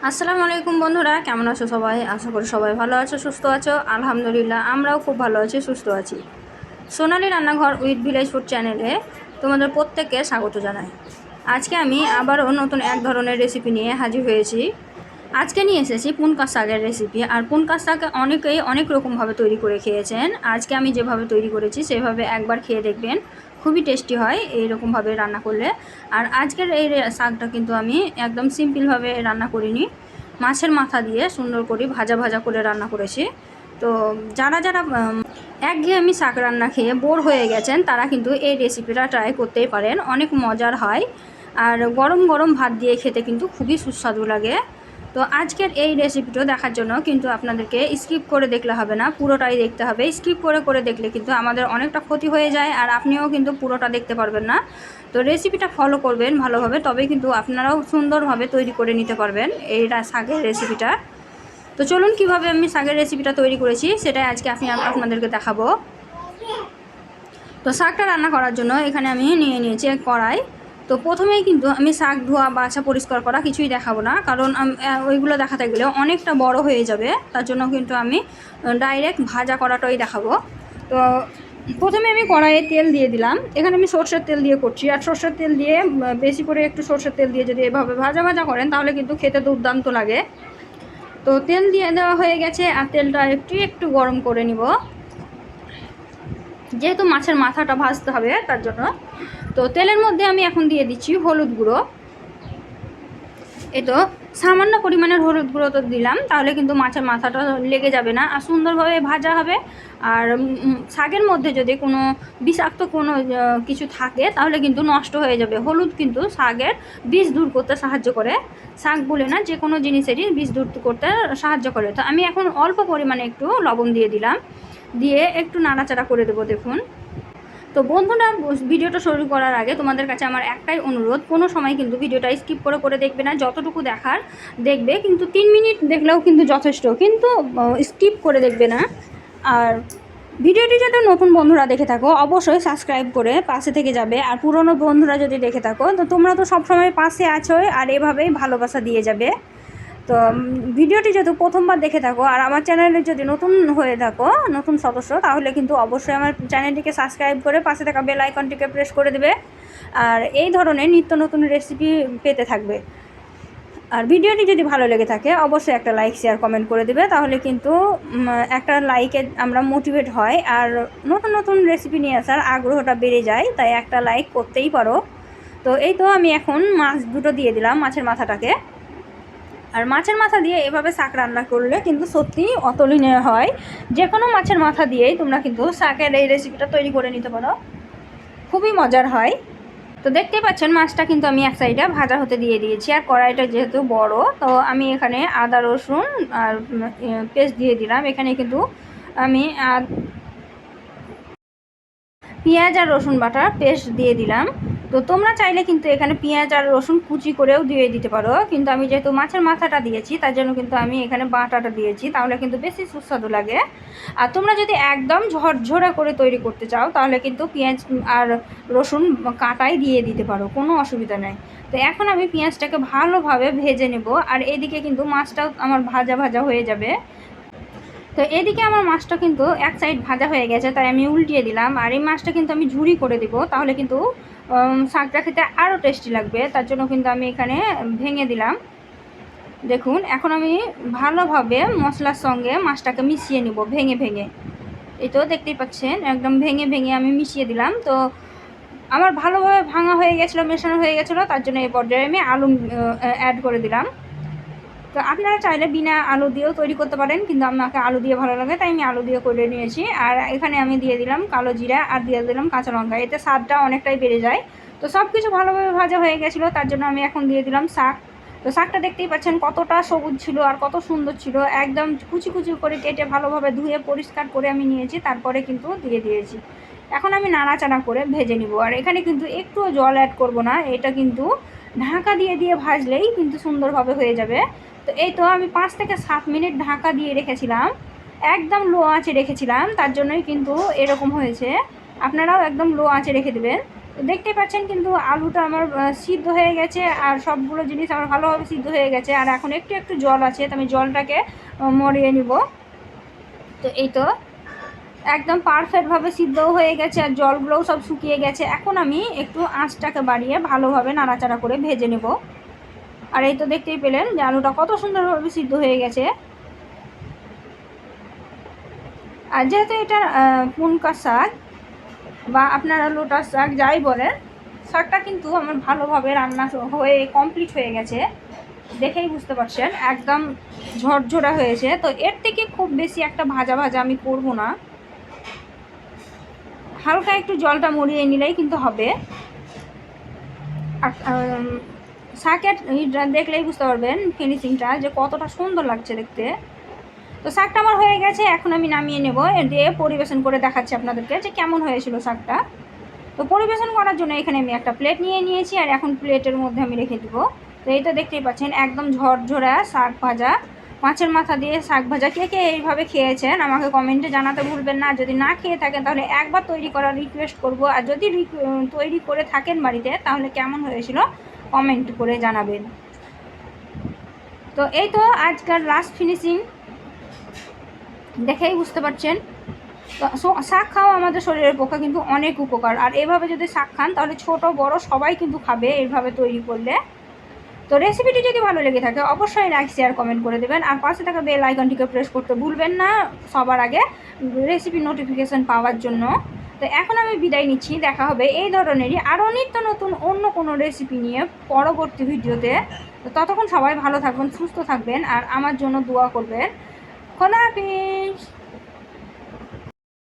আসসালামু আলাইকুম বন্ধুরা, কেমন আছো সবাই? আশা করি সবাই ভালো আছো, সুস্থ আছো। আলহামদুলিল্লাহ, আমরাও খুব ভালো আছি, সুস্থ আছি। সোনালী রান্নাঘর উইথ ভিলেজ ফুড চ্যানেলে তোমাদের প্রত্যেককে স্বাগত জানাই। আজকে আমি আবারও নতুন এক ধরনের রেসিপি নিয়ে হাজির হয়েছি। আজকে নিয়ে এসেছি পুনকা শাকের রেসিপি। আর পুনকা শাক অনেকেই অনেক রকমভাবে তৈরি করে খেয়েছেন। আজকে আমি যেভাবে তৈরি করেছি সেভাবে একবার খেয়ে দেখবেন, খুবই টেস্টি হয় এইরকমভাবে রান্না করলে। আর আজকের এই শাকটা কিন্তু আমি একদম সিম্পলভাবে রান্না করিনি, মাছের মাথা দিয়ে সুন্দর করে ভাজা ভাজা করে রান্না করেছি। তো যারা যারা একঘেয়েমি শাক রান্না খেয়ে বোর হয়ে গেছেন তারা কিন্তু এই রেসিপিটা ট্রাই করতেই পারেন, অনেক মজার হয়। আর গরম গরম ভাত দিয়ে খেতে কিন্তু খুবই সুস্বাদু লাগে। তো আজকের এই রেসিপিটা দেখার জন্য কিন্তু আপনাদেরকে স্কিপ করে দেখলে হবে না, পুরোটাই দেখতে হবে। স্কিপ করে করে দেখলে কিন্তু আমাদের অনেকটা ক্ষতি হয়ে যায়, আর আপনিও কিন্তু পুরোটা দেখতে পারবেন না। তো রেসিপিটা ফলো করবেন ভালোভাবে, তবে কিন্তু আপনারাও সুন্দরভাবে তৈরি করে নিতে পারবেন এই শাকের রেসিপিটা। তো চলুন কিভাবে আমি শাকের রেসিপিটা তৈরি করেছি সেটাই আজকে আপনাদেরকে দেখাবো। তো শাকটা রান্না করার জন্য এখানে আমি নিয়ে নিয়েছি এক কড়াই। তো প্রথমেই কিন্তু আমি শাক ধোয়া বাছা পরিষ্কার করা কিছুই দেখাবো না, কারণ ওইগুলো দেখাতে গেলে অনেকটা বড় হয়ে যাবে। তার জন্য কিন্তু আমি ডাইরেক্ট ভাজা করাটাই দেখাবো। তো প্রথমে আমি কড়াইয়ে তেল দিয়ে দিলাম। এখানে আমি সরষের তেল দিয়ে করছি, আর সরষের তেল দিয়ে বেশি করে একটু সরষের তেল দিয়ে যদি এভাবে ভাজা ভাজা করেন তাহলে কিন্তু খেতে দুর্দান্ত লাগে। তো তেল দিয়ে দেওয়া হয়ে গেছে, আর তেলটা একটু একটু গরম করে নিব, যেহেতু মাছের মাথাটা ভাজতে হবে তার জন্য। তো তেলের মধ্যে আমি এখন দিয়ে দিচ্ছি হলুদ গুঁড়ো। এই তো সামান্য পরিমাণের হলুদ গুঁড়ো তো দিলাম, তাহলে কিন্তু মাছের মাথাটা লেগে যাবে না আর সুন্দরভাবে ভাজা হবে। আর শাকের মধ্যে যদি কোনো বিষাক্ত কোনো কিছু থাকে তাহলে কিন্তু নষ্ট হয়ে যাবে। হলুদ কিন্তু শাকের বীজ দূর করতে সাহায্য করে, শাক বলে না যে কোনো জিনিসেরই বীজ দূর করতে সাহায্য করে। তো আমি এখন অল্প পরিমাণে একটু লবণ দিয়ে দিলাম, দিয়ে একটু নাড়াচাড়া করে দেবো। দেখুন তো বন্ধুরা, ভিডিওটা শুরু করার আগে তোমাদের কাছে আমার একটাই অনুরোধ, কোনো সময় কিন্তু ভিডিওটা স্কিপ করে করে দেখবে না। যতটুকু দেখার দেখবে, কিন্তু 3 মিনিট দেখলেও কিন্তু যথেষ্ট, কিন্তু স্কিপ করে দেখবে না। আর ভিডিওটি যদি নতুন বন্ধুরা দেখে থাকো অবশ্যই সাবস্ক্রাইব করে পাশে থেকে যাবে। আর পুরনো বন্ধুরা যদি দেখে থাকো তো তোমরা তো সবসময় পাশে আছোই, আর এভাবেই ভালোবাসা দিয়ে যাবে। তো ভিডিওটি যদি প্রথমবার দেখে থাকো আর আমার চ্যানেলে যদি নতুন হয়ে থাকো, নতুন সদস্য, তাহলে কিন্তু অবশ্যই আমার চ্যানেলটিকে সাবস্ক্রাইব করে পাশে থাকা বেল আইকনটিকে প্রেস করে দেবে। আর এই ধরনের নিত্য নতুন রেসিপি পেতে থাকবে। আর ভিডিওটি যদি ভালো লেগে থাকে অবশ্যই একটা লাইক শেয়ার কমেন্ট করে দেবে, তাহলে কিন্তু একটা লাইকে আমরা মোটিভেট হয় আর নতুন নতুন রেসিপি নিয়ে আসার আগ্রহটা বেড়ে যায়, তাই একটা লাইক করতেই পারো। তো এই তো আমি এখন মাছ দুটো দিয়ে দিলাম, মাছের মাথাটাকে। আর মাছের মাথা দিয়ে এভাবে শাক রান্না করলে কিন্তু সত্যিই অতুলনীয় হয়। যে কোনো মাছের মাথা দিয়েই তোমরা কিন্তু শাকের এই রেসিপিটা তৈরি করে নিতে পারো, খুবই মজার হয়। তো দেখতে পাচ্ছেন মাছটা কিন্তু আমি এক সাইডে ভাজা হতে দিয়ে দিয়েছি, আর কড়াইটা যেহেতু বড় তো আমি এখানে আদা রসুন আর পেস্ট দিয়ে দিলাম। এখানে কিন্তু আমি পেঁয়াজ আর রসুন বাটার পেস্ট দিয়ে দিলাম। তো তোমরা চাইলে কিন্তু এখানে পেঁয়াজ আর রসুন কুচি করেও দিয়ে দিতে পারো, কিন্তু আমি যেহেতু মাছের মাথাটা দিয়েছি তার জন্য কিন্তু আমি এখানে বাটাটা দিয়েছি, তাহলে কিন্তু বেশি সুস্বাদু লাগে। আর তোমরা যদি একদম ঝরঝরা করে তৈরি করতে চাও তাহলে কিন্তু পেঁয়াজ আর রসুন কাটাই দিয়ে দিতে পারো, কোনো অসুবিধা নেই। তো এখন আমি পেঁয়াজটাকে ভালোভাবে ভেজে নেব, আর এদিকে কিন্তু মাছটাও আমার ভাজা ভাজা হয়ে যাবে। তো এদিকে আমার মাছটা কিন্তু এক সাইড ভাজা হয়ে গেছে, তাই আমি উল্টিয়ে দিলাম। আর এই মাছটা কিন্তু আমি ঝুরি করে দেবো, তাহলে কিন্তু শাকটা খেতে আরও টেস্টি লাগবে। তার জন্য কিন্তু আমি এখানে ভেঙে দিলাম। দেখুন এখন আমি ভালোভাবে মশলার সঙ্গে মাছটাকে মিশিয়ে নিব ভেঙে ভেঙে। এই তো দেখতেই পাচ্ছেন একদম ভেঙে ভেঙে আমি মিশিয়ে দিলাম। তো আমার ভালোভাবে ভাঙা হয়ে গেছিলো, মেশানো হয়ে গেছিলো, তার জন্য এই পর্যায়ে আমি আলু অ্যাড করে দিলাম। তো আপনারা চাইলে বিনা আলু দিয়েও তৈরি করতে পারেন, কিন্তু আমাকে আলু দিয়ে ভালো লাগে তাই আমি আলু দিয়ে করে নিয়েছি। আর এখানে আমি দিয়ে দিলাম কালো জিরা আর দিয়ে দিলাম কাঁচা লঙ্কা, এতে স্বাদটা অনেকটাই বেড়ে যায়। তো সব কিছু ভালোভাবে ভাজা হয়ে গেছিলো, তার জন্য আমি এখন দিয়ে দিলাম শাক। তো শাকটা দেখতেই পাচ্ছেন কতটা সবুজ ছিল আর কত সুন্দর ছিল, একদম কুচি কুচি করে কেটে ভালোভাবে ধুয়ে পরিষ্কার করে আমি নিয়েছি, তারপরে কিন্তু দিয়ে দিয়েছি। এখন আমি নাড়াচাড়া করে ভেজে নিব। আর এখানে কিন্তু একটুও জল অ্যাড করব না, এটা কিন্তু ঢাকা দিয়ে দিয়ে ভাজলেই কিন্তু সুন্দরভাবে হয়ে যাবে। তো এই তো আমি 5 থেকে 7 মিনিট ঢাকা দিয়ে রেখেছিলাম, একদম লো আঁচে রেখেছিলাম, তার জন্যই কিন্তু এরকম হয়েছে। আপনারাও একদম লো আঁচে রেখে দেবেন। দেখতে পাচ্ছেন কিন্তু আলুটা আমার সিদ্ধ হয়ে গেছে আর সবগুলো জিনিস আমার ভালোভাবে সিদ্ধ হয়ে গেছে। আর এখন একটু একটু জল আছে, তো আমি জলটাকে মরিয়ে নিব। তো এই তো একদম পারফেক্টভাবে সিদ্ধও হয়ে গেছে আর জলগুলোও সব শুকিয়ে গেছে। এখন আমি একটু আঁচটাকে বাড়িয়ে ভালোভাবে নাড়াচাড়া করে ভেজে নেব। আর এই তো দেখতেই পেলেন যে আলুটা কত সুন্দরভাবে সিদ্ধ হয়ে গেছে। আর যেহেতু এটা পুনকা শাক বা আপনারা লোটাস শাক যাই বলেন, শাকটা কিন্তু আমার ভালোভাবে রান্না হয়ে কমপ্লিট হয়ে গেছে, দেখেই বুঝতে পারছেন একদম ঝরঝরা হয়েছে। তো এর থেকে খুব বেশি একটা ভাজা ভাজা আমি করব না, হালকা একটু জলটা মরিয়ে নিলেই কিন্তু হবে। আর শাকের দেখলেই বুঝতে পারবেন ফিনিশিংটা যে কতটা সুন্দর লাগছে দেখতে। তো শাকটা আমার হয়ে গেছে, এখন আমি নামিয়ে নেব, দিয়ে পরিবেশন করে দেখাচ্ছি আপনাদেরকে যে কেমন হয়েছিল শাকটা। তো পরিবেশন করার জন্য এখানে আমি একটা প্লেট নিয়ে নিয়েছি আর এখন প্লেটের মধ্যে আমি রেখে দেবো। তো এইটা দেখতেই পাচ্ছেন একদম ঝরঝরা শাক ভাজা, মাছের মাথা দিয়ে শাক ভাজা। কে কে এইভাবে খেয়েছেন আমাকে কমেন্টে জানাতে ভুলবেন না। যদি না খেয়ে থাকেন তাহলে একবার তৈরি করার রিকোয়েস্ট করব, আর যদি তৈরি করে থাকেন বাড়িতে তাহলে কেমন হয়েছিল কমেন্ট করে জানাবেন। তো এই তো আজকাল লাস্ট ফিনিশিং দেখেই বুঝতে পারছেন। তো শাক খাওয়া আমাদের শরীরের পক্ষে কিন্তু অনেক উপকার, আর এভাবে যদি শাক খান তাহলে ছোট বড় সবাই কিন্তু খাবে এইভাবে তৈরি করলে। তো রেসিপিটি যদি ভালো লেগে থাকে অবশ্যই লাইক শেয়ার কমেন্ট করে দেবেন, আর পাশে থাকা বেল আইকনটিকে প্রেস করতে ভুলবেন না সবার আগে রেসিপি নোটিফিকেশান পাওয়ার জন্য। তো এখন আমি বিদায় নিচ্ছি, দেখা হবে এই ধরনেরই আরও নিত্য নতুন অন্য কোনো রেসিপি নিয়ে পরবর্তী ভিডিওতে। তো ততক্ষণ সবাই ভালো থাকবেন, সুস্থ থাকবেন আর আমার জন্য দোয়া করবেন। খোদা হাফেজ।